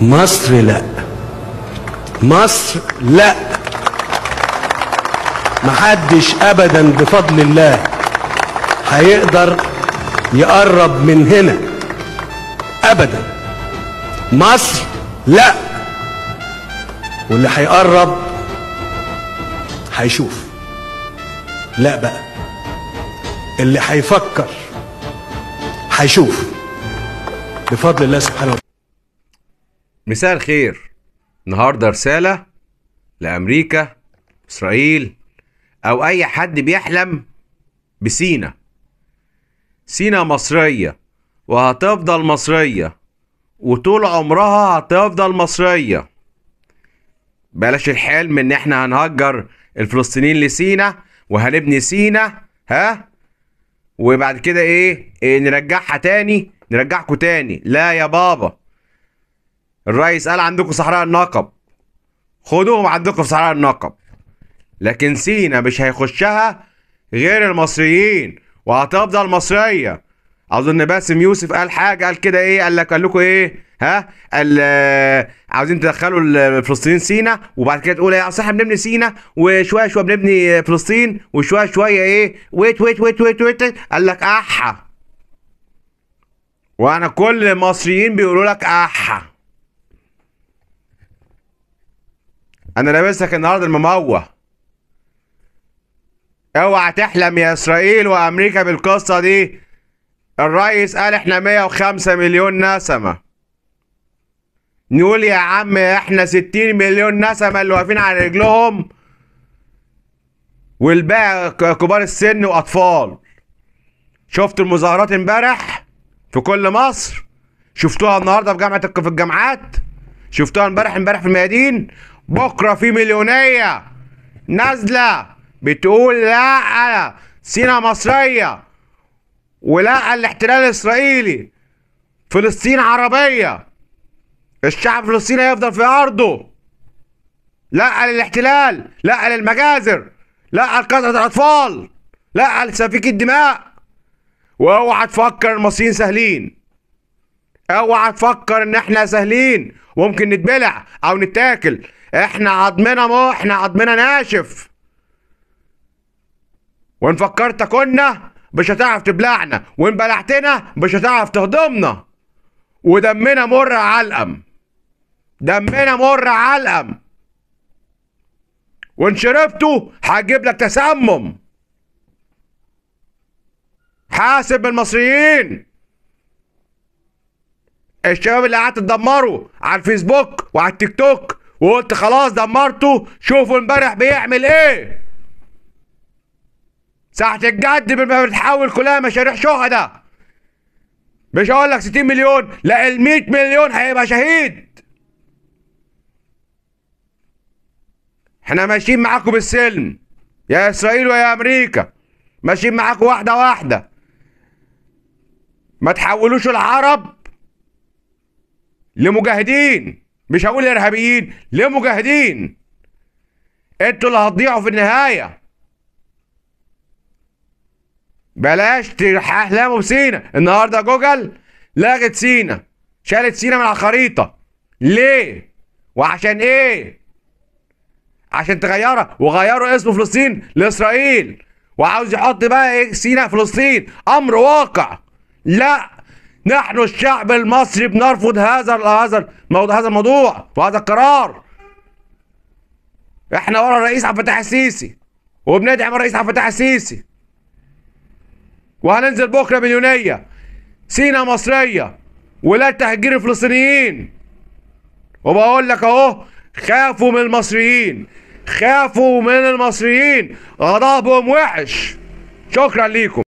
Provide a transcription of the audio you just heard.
مصر لا، مصر لا، محدش ابدا بفضل الله هيقدر يقرب من هنا ابدا. مصر لا، واللي هيقرب هيشوف. لا بقى، اللي هيفكر هيشوف بفضل الله سبحانه وتعالى. مساء الخير. النهارده رسالة لأمريكا، إسرائيل، أو أي حد بيحلم بسينا. سينا مصرية وهتفضل مصرية، وطول عمرها هتفضل مصرية. بلاش الحلم إن إحنا هنهجر الفلسطينيين لسينا وهنبني سينا وبعد كده إيه نرجعها تاني، نرجعكوا تاني. لا يا بابا، الرئيس قال عندكم صحراء النقب، خدوهم عندكم في صحراء النقب، لكن سينا مش هيخشها غير المصريين وهتفضل مصرية. اظن باسم يوسف قال حاجة، قال كده ايه، قال لكم ايه، قال عاوزين تدخلوا الفلسطينيين سينا وبعد كده تقول ايه، اصل احنا بنبني سينا وشوية شوية بنبني فلسطين وشوية شوية ايه، ويت ويت ويت ويت ويت. قال لك احا، وانا كل المصريين بيقولوا لك احا. انا لابسك النهارده المموه. اوعى تحلم يا اسرائيل وامريكا بالقصه دي. الرئيس قال احنا 105 مليون نسمه، نقول يا عم احنا 60 مليون نسمه اللي واقفين على رجلهم، والباقي كبار السن واطفال. شفت المظاهرات امبارح في كل مصر؟ شفتوها النهارده في الجامعات؟ شفتوها امبارح في الميادين؟ بكره في مليونيه نازله بتقول لا سينا مصريه، ولا الاحتلال الاسرائيلي، فلسطين عربيه، الشعب الفلسطيني هيفضل في ارضه. لا للاحتلال، لا للمجازر، لا لقتل الاطفال، لا لسفيك الدماء. واوعى تفكر المصريين سهلين، اوعى تفكر ان احنا سهلين وممكن نتبلع او نتاكل. احنا عظمنا ناشف، وان فكرت كنا مش هتعرف تبلعنا، وان بلعتنا مش هتعرف تهضمنا. ودمنا مر علقم، دمنا مر علقم، وان شربته هجيب لك تسمم. حاسب المصريين. الشباب اللي قعدت تدمروا على الفيسبوك وعلى التيك توك وقلت خلاص دمرته، شوفوا امبارح بيعمل ايه. ساعة الجد بتحول كلها مشاريع شهداء. مش هقول لك 60 مليون، لا ال 100 مليون هيبقى شهيد. احنا ماشيين معاكم بالسلم يا اسرائيل ويا امريكا، ماشيين معاكم واحدة واحدة. ما تحولوش العرب لمجاهدين، مش هقول ارهابيين، لمجاهدين. انتوا اللي هتضيعوا في النهايه. بلاش تحلموا بسينا. النهارده جوجل لغت سينا، شالت سينا من على الخريطه. ليه وعشان ايه؟ عشان تغيرها، وغيروا اسم فلسطين لاسرائيل، وعاوز يحط بقى ايه، سينا فلسطين، امر واقع. لا، نحن الشعب المصري بنرفض هذا الموضوع وهذا القرار. احنا ورا الرئيس عبد الفتاح السيسي وبندعم الرئيس عبد الفتاح السيسي، وهننزل بكره مليونيه. سينا مصريه ولا تهجير الفلسطينيين. وبقول لك اهو، خافوا من المصريين، خافوا من المصريين، غضبهم وحش. شكرا ليكم.